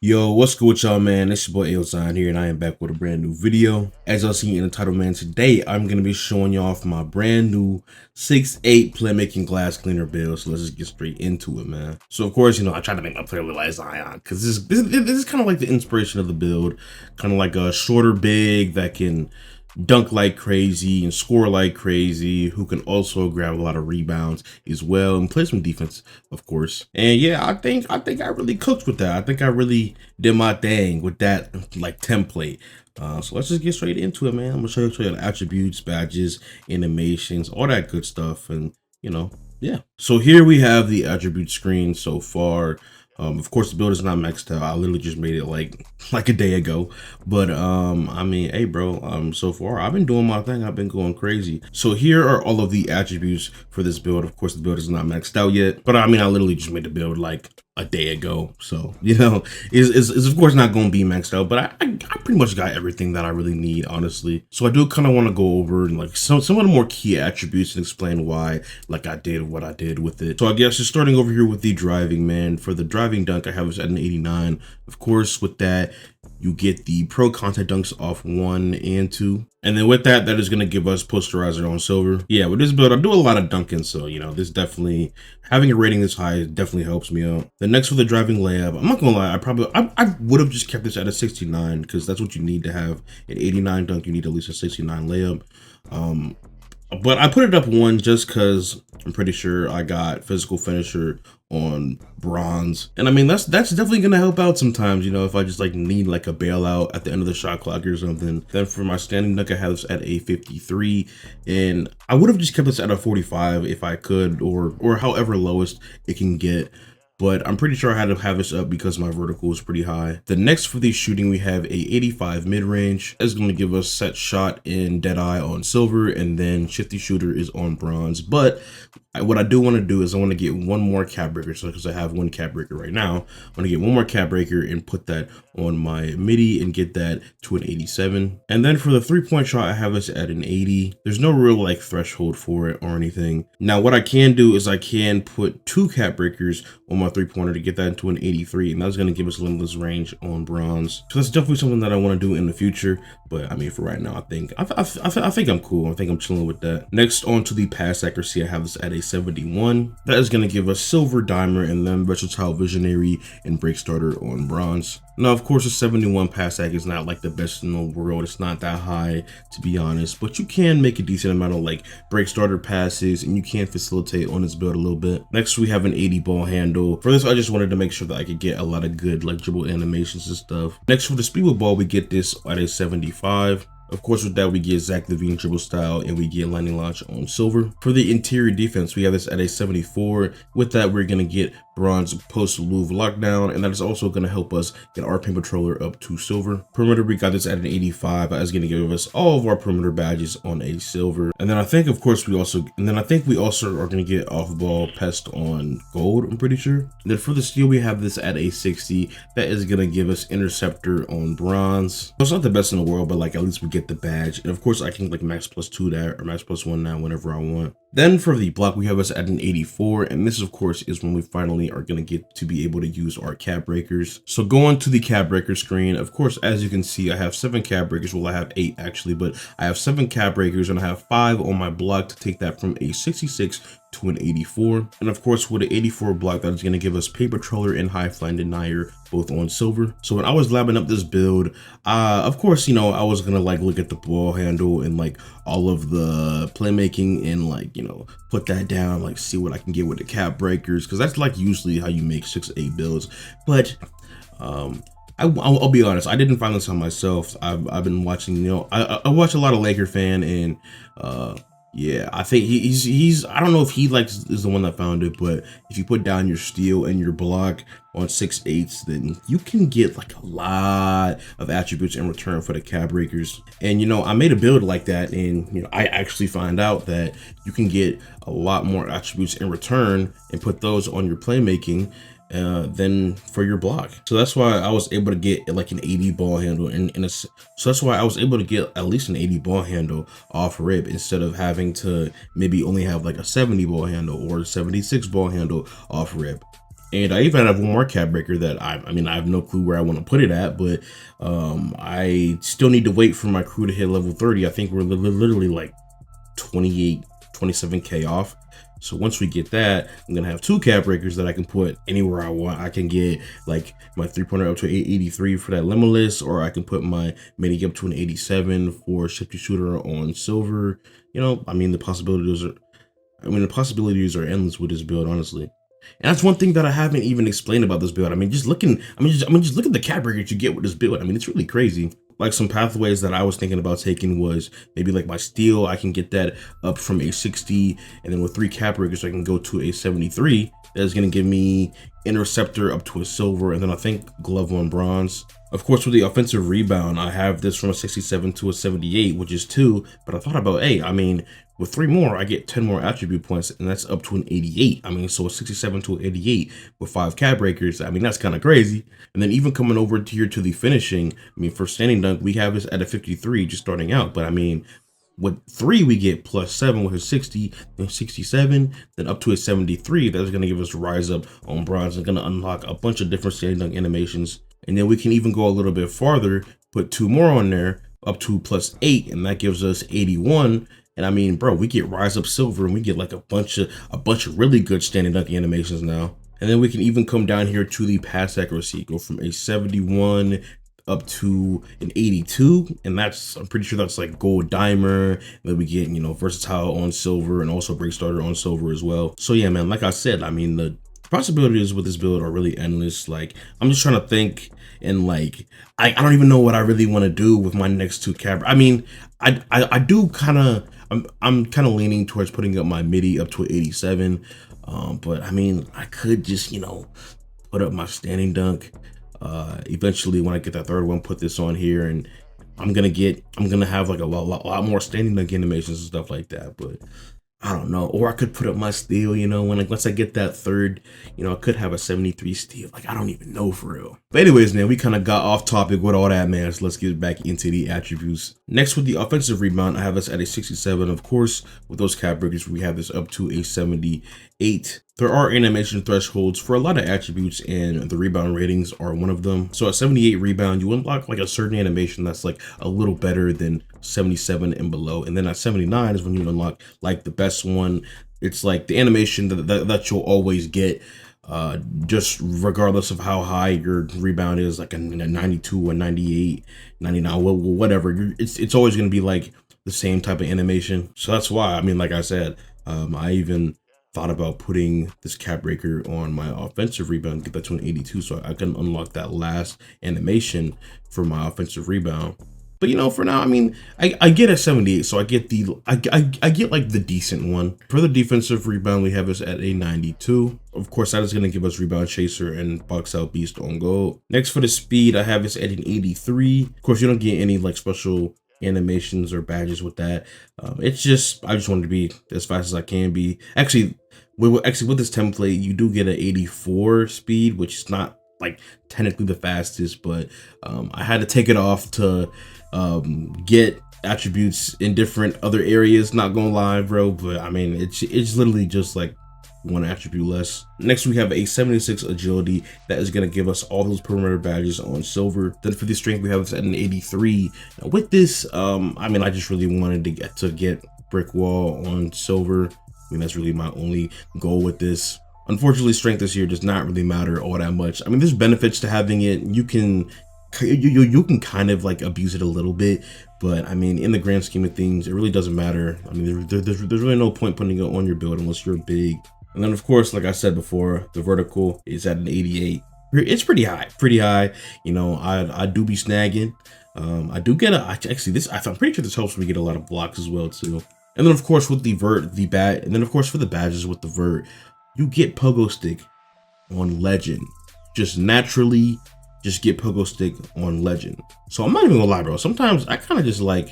Yo, what's good with y'all, man? It's your boy Ailzine here, and I am back with a brand new video. As y'all seen in the title, man, today I'm going to be showing you off my brand new 6'8 Playmaking glass cleaner build. So let's just get straight into it, man. So, of course, I tried to make my player look like Zion, because this is kind of like the inspiration of the build. Kind of like a shorter big that can dunk like crazy and score like crazy, who can also grab a lot of rebounds as well and play some defense, of course. And yeah, I think I really cooked with that. I think I really did my thing with that like template. So let's just get straight into it, man. I'm gonna show you the attributes, badges, animations, all that good stuff, and yeah. So here we have the attribute screen so far. Of course, the build is not maxed out. I literally just made it like a day ago. But I mean, hey, bro. So far I've been doing my thing. I've been going crazy. So here are all of the attributes for this build. Of course, the build is not maxed out yet. But I mean, I literally just made the build like a day ago. So is of course not going to be maxed out. But I pretty much got everything that I really need, honestly. So I do kind of want to go over like some of the more key attributes and explain why like I did what I did with it. So I guess just starting over here with the driving, man. For the driving dunk, I have it at an 89. Of course, with that, you get the pro contact dunks off 1 and 2. And then with that, that is going to give us posterizer on silver. Yeah, with this build, I do a lot of dunking. So, this definitely, having a rating this high definitely helps me out. The next for the driving layup, I'm not going to lie, I would have just kept this at a 69 because that's what you need to have an 89 dunk. You need at least a 69 layup. But I put it up 1 just because I'm pretty sure I got physical finisher on bronze. And I mean, that's definitely going to help out sometimes, if I just like need like a bailout at the end of the shot clock or something. Then for my standing dunk, I have this at a 53. And I would have just kept this at a 45 if I could, or however lowest it can get. But I'm pretty sure I had to have this up because my vertical is pretty high. The next for the shooting, we have a 85 mid-range. That's going to give us set shot in Deadeye on silver, and then shifty shooter is on bronze. But what I do want to do is I want to get one more Capbreaker, so because I have one Capbreaker right now, I want to get one more Capbreaker and put that on my MIDI and get that to an 87. And then for the 3-point shot, I have this at an 80. There's no real like threshold for it or anything. Now what I can do is I can put 2 Capbreakers on my 3-pointer to get that into an 83, and that's going to give us limitless range on bronze. So that's definitely something that I want to do in the future. But I mean, for right now, I think I'm cool. I think I'm chilling with that. Next, on to the pass accuracy, I have this at a 71. That is going to give us silver dimer and then versatile visionary and break starter on bronze. Now, of course, a 71 pass ac is not like the best in the world. It's not that high, to be honest, but you can make a decent amount of like break starter passes and you can facilitate on this build a little bit. Next, we have an 80 ball handle. For this, I just wanted to make sure that I could get a lot of good like dribble animations and stuff. Next, for the speed with ball, we get this at a 75. Of course, with that, we get Zach LaVine dribble style and we get landing launch on silver. For the interior defense, we have this at a 74. With that, we're going to get bronze post Louvre lockdown, and that is also going to help us get our paint patroller up to silver. Perimeter, we got this at an 85. That is going to give us all of our perimeter badges on a silver. And then I think, of course, we also are going to get off ball pest on gold, I'm pretty sure. And then for the steal, we have this at a 60. That is going to give us interceptor on bronze. So it's not the best in the world, but like at least we get the badge. And of course, I can like max +2 that or max +1 now whenever I want. Then for the block, we have us at an 84, and this of course is when we finally are going to get to be able to use our cap breakers. So going to the cap breaker screen, of course, as you can see, I have 7 cap breakers. Well, I have 8 actually, but I have 7 cap breakers and I have 5 on my block to take that from a 66 to an 84. And of course, with an 84 block, that is going to give us paint patroller and high flying denier both on silver. So when I was labbing up this build, of course, I was gonna like look at the ball handle and like all of the playmaking and like put that down, like see what I can get with the cap breakers, because that's like usually how you make 6-8 builds. But I'll be honest, I didn't find this on myself. I've been watching, I watch a lot of Laker fan, and yeah, I think he's I don't know if he is the one that found it, but if you put down your steal and your block on 6/8, then you can get like a lot of attributes in return for the cap breakers. And I made a build like that, and I actually find out that you can get a lot more attributes in return and put those on your playmaking than for your block. So that's why I was able to get like an 80 ball handle, so that's why I was able to get at least an 80 ball handle off rip instead of having to maybe only have like a 70 ball handle or 76 ball handle off rip. And I even have one more Capbreaker that I mean, I have no clue where I want to put it at, but I still need to wait for my crew to hit level 30. I think we're literally like 28, 27K off. So once we get that, I'm gonna have two Capbreakers that I can put anywhere I want. I can get like my 3-pointer up to 83 for that limitless, or I can put my mini up to an 87 for shifty shooter on silver. You know, I mean, the possibilities are endless with this build, honestly. And that's one thing that I haven't even explained about this build. I mean, just look at the Capbreaker you get with this build. I mean, it's really crazy. Like some pathways that I was thinking about taking was maybe like my steel. I can get that up from a 60, and then with 3 Capbreakers, I can go to a 73. That's gonna give me interceptor up to a silver, and then I think glove on bronze. Of course, with the offensive rebound, I have this from a 67 to a 78, which is 2. But I thought about, hey, I mean, with 3 more, I get 10 more attribute points, and that's up to an 88. I mean, so a 67 to an 88 with 5 Capbreakers. I mean, that's kind of crazy. And then even coming over here to the finishing, I mean, for standing dunk, we have this at a 53 just starting out. But I mean, with 3, we get +7 with a 60, then 67, then up to a 73. That's going to give us rise up on bronze and going to unlock a bunch of different standing dunk animations. And then we can even go a little bit farther, put 2 more on there, up to +8, and that gives us 81. And I mean, bro, we get rise up silver, and we get like a bunch of really good standing dunk animations now. And then we can even come down here to the pass accuracy, go from a 71 up to an 82, and that's, I'm pretty sure that's like gold dimer. And then we get, you know, versatile on silver and also break starter on silver as well. So yeah, man, like I said, I mean, the possibilities with this build are really endless. Like, I'm just trying to think, and like I don't even know what I really want to do with my next 2 cap. I mean, I do kind of, I'm kind of leaning towards putting up my midi up to 87, but I mean, I could just, you know, put up my standing dunk eventually when I get that 3rd one, put this on here, and I'm gonna have like a lot more standing dunk animations and stuff like that. But I don't know. Or I could put up my steel, you know, when like once I get that 3rd, you know, I could have a 73 steel. Like, I don't even know for real. But anyways, man, we kind of got off topic with all that, man. So let's get back into the attributes. Next, with the offensive rebound, I have us at a 67. Of course, with those Capbreakers, we have this up to a 78. There are animation thresholds for a lot of attributes, and the rebound ratings are one of them. So at 78 rebound, you unlock like a certain animation that's like a little better than 77 and below. And then at 79 is when you unlock like the best one. It's like the animation that you'll always get, just regardless of how high your rebound is, like a 92, a 98, 99, whatever. It's always going to be like the same type of animation. So that's why, I mean, like I said, I even thought about putting this Capbreaker on my offensive rebound, get that to an 82, so I can unlock that last animation for my offensive rebound. But you know, for now, I mean, I get a 78, so I get I get like the decent one. For the defensive rebound, we have us at a 92. Of course, that is going to give us rebound chaser and box out beast on gold. Next, for the speed, I have us at an 83. Of course, you don't get any like special animations or badges with that. It's just, I just wanted to be as fast as I can be. Actually with this template, you do get an 84 speed, which is not like technically the fastest, but I had to take it off to get attributes in different other areas. Not gonna lie, bro, but I mean, it's literally just like one attribute less. Next, we have a 76 agility that is going to give us all those perimeter badges on silver. Then for the strength, we have this at an 83. Now with this, I mean, I just really wanted to get brick wall on silver. I mean, that's really my only goal with this. Unfortunately, strength this year does not really matter all that much. I mean, there's benefits to having it. You can kind of like abuse it a little bit, but I mean, in the grand scheme of things, it really doesn't matter. I mean, there's really no point putting it on your build unless you're big. And then of course, like I said before, the vertical is at an 88. It's pretty high. You know, I do be snagging. I do get actually this, I'm pretty sure this helps me get a lot of blocks as well too. And then of course with the vert, and then of course for the badges with the vert, you get pogo stick on legend. Just naturally, just get pogo stick on legend. So I'm not even gonna lie, bro. Sometimes I kind of just like,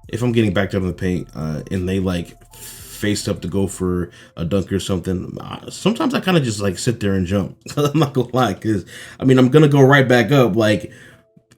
if I'm getting backed up in the paint and they like faced up to go for a dunk or something, sometimes I kind of just like sit there and jump. I'm not gonna lie, because I mean, I'm gonna go right back up. Like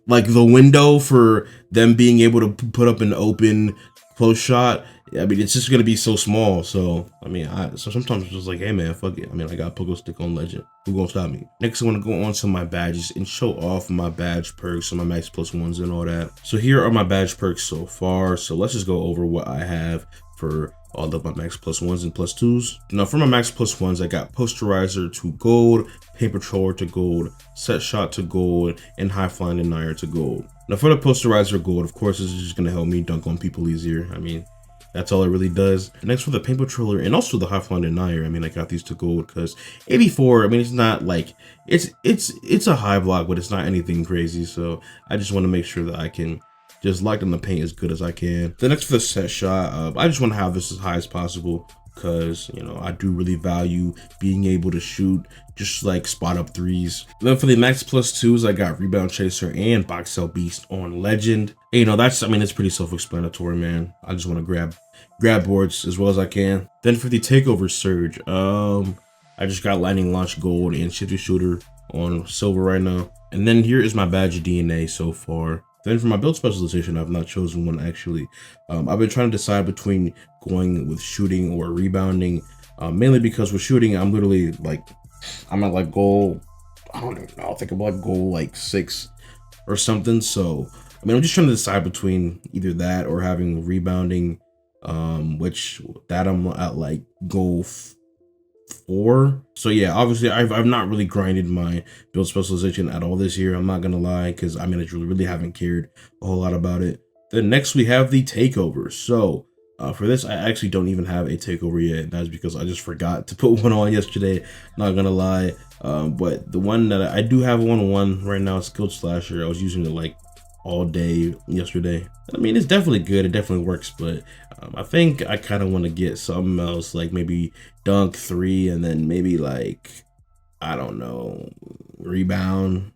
the window for them being able to put up an open close shot I mean, it's just gonna be so small. So I mean, so sometimes it's just like, hey man, fuck it. I mean, I got Pogo Stick on Legend. Who gonna stop me? Next, I want to go on to my badges and show off my badge perks and my max plus ones and all that. So here are my badge perks so far. So let's just go over what I have for all of my max plus ones and plus twos. Now for my max plus ones, I got Posterizer to gold, Paint Patroller to gold, Set Shot to gold, and High Flying Denier to gold. Now for the Posterizer gold, of course, this is just gonna help me dunk on people easier. I mean, that's all it really does. Next for the Paint Patroller and also the High Flying Denier, I mean, I got these to gold because 84, I mean, it's not like, it's a high block, but it's not anything crazy. So I just want to make sure that I can just lock in the paint as good as I can. The next for the Set Shot, I just want to have this as high as possible because, you know, I do really value being able to shoot just like spot up threes. Then for the max plus twos, I got Rebound Chaser and Box Cell Beast on Legend. And, you know, that's, I mean, it's pretty self-explanatory, man. I just want to grab boards as well as I can. Then for the Takeover Surge, I just got Lightning Launch Gold and Shifty Shooter on silver right now. And then here is my badge of DNA so far. Then for my build specialization, I've not chosen one actually. I've been trying to decide between going with shooting or rebounding, mainly because with shooting, I'm literally like, I'm at like goal, I don't even know, I think I'm like goal like 6 or something. So, I mean, I'm just trying to decide between either that or having rebounding, which that I'm at like goal 4. So yeah, obviously I've not really grinded my build specialization at all this year. I'm not gonna lie, because I mean, I really haven't cared a whole lot about it. Then next we have the takeover. So for this, I actually don't even have a takeover yet. That's because I just forgot to put one on yesterday, not gonna lie. But the one that I do have one right now, Skilled Slasher. I was using it like all day yesterday. I mean, it's definitely good, it definitely works, but I think I kind of want to get something else, like maybe dunk 3 and then maybe like, I don't know, rebound,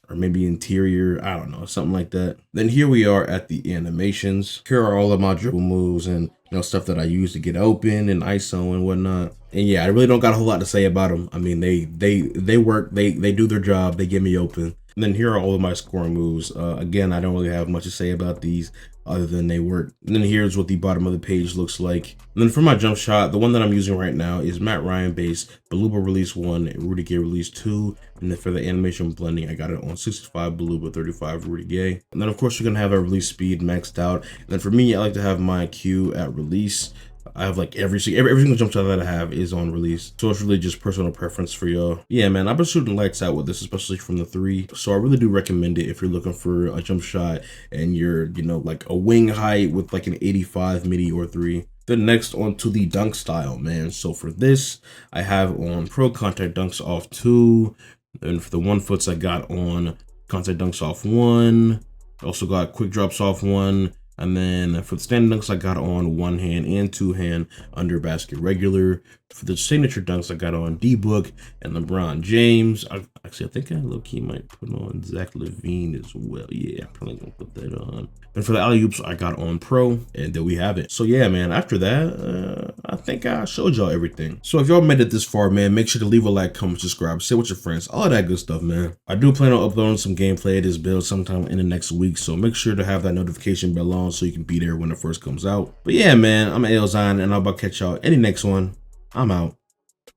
or maybe interior, I don't know, something like that. Then here we are at the animations. Here are all of my dribble moves and, you know, stuff that I use to get open and ISO and whatnot. And yeah, I really don't got a whole lot to say about them. I mean, they work, they do their job, they get me open. And then here are all of my scoring moves. Again, I don't really have much to say about these other than they work. And then here's what the bottom of the page looks like. And then for my jump shot, the one that I'm using right now is Matt Ryan base, Baluba release 1, Rudy Gay release 2. And then for the animation blending, I got it on 65 Baluba, 35 Rudy Gay. And then of course you're gonna have a release speed maxed out. And then for me, I like to have my Q at release. I have like every single jump shot that I have is on release, so it's really just personal preference for y'all. Yeah, man, I've been shooting lights out with this, especially from the 3. So I really do recommend it if you're looking for a jump shot and you're, you know, like a wing height with like an 85 midi or 3. Then next on to the dunk style, man. So for this, I have on pro contact dunks off 2, and for the 1 foots I got on contact dunks off 1. Also got quick drops off 1. And then for the standing dunks, I got on 1 hand and 2 hand under basket regular. For the signature dunks, I got on D-Book and LeBron James. I think I low-key might put on Zach LaVine as well. Yeah, I'm probably gonna put that on. And for the alley-oops, I got on Pro, and there we have it. So yeah, man, after that, I think I showed y'all everything. So if y'all made it this far, man, make sure to leave a like, comment, subscribe, share with your friends, all of that good stuff, man. I do plan on uploading some gameplay of this build sometime in the next week, so make sure to have that notification bell on so you can be there when it first comes out. But yeah, man, I'm Elzine, and I'll about catch y'all in the next one. I'm out.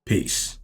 Peace.